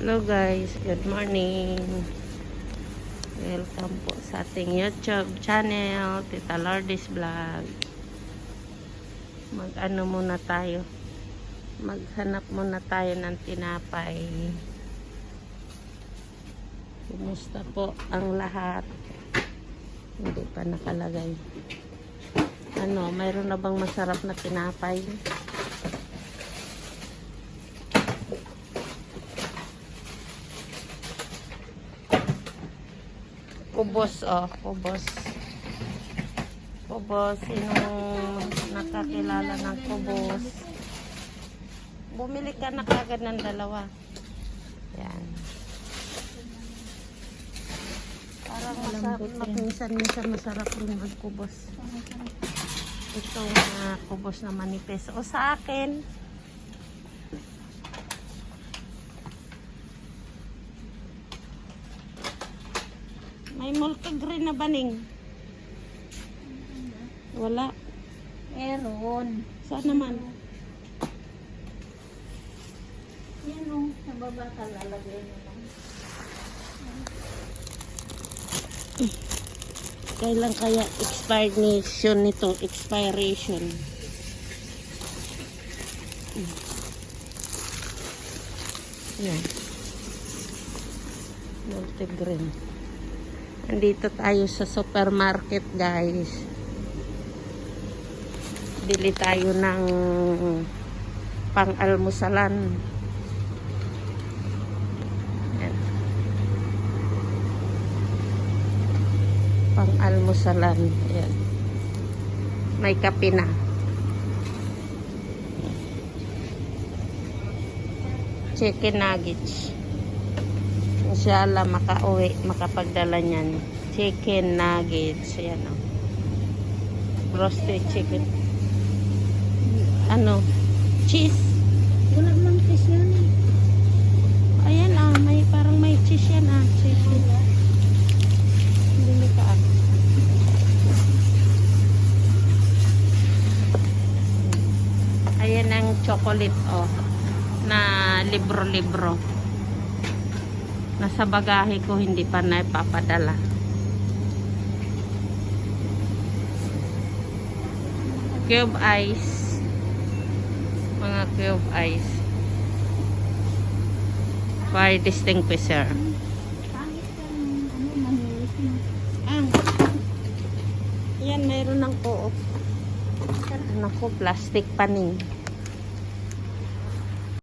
Hello guys, good morning. Welcome po sa ating YouTube channel, Tita Lourdes Vlog. Mag-ano muna tayo. Maghanap muna tayo ng tinapay. Kumusta po ang lahat? Hindi pa nakalagay. Mayroon na bang masarap na tinapay? Kubos, kubos. Kubos, sinong nakakilala ng kubos? Bumili ka na kagad ng dalawa. Yan. Parang minsan masarap rin magkubos. Itong kubos na manipis. O sa akin, may multigrain na baning. Wala. Meron. Saan naman? Yan o. Sa baba ka lalagay mo lang. Kailan kaya expiration nito? Expiration. Yan. Multigrain. Nandito tayo sa supermarket, guys. Bili tayo ng pang-almusalan. Yan. Pang-almusalan. Yan. May kape na. Chicken nuggets. Inshallah makauwi, makapagdala niyan. Chicken nuggets. Ayan o. Roasted chicken. Cheese. Wala mang fish yan. Ayan parang may cheese yan Chicken. Bili ka Ayan ang chocolate na libro-libro. Nasa bagahe ko, hindi pa na ipapadala. Cube ice. Mga cube ice. Fire extinguisher. Pangit yan. Manilis yun. Yan, mayroon ng co-op. Naku, plastic paning.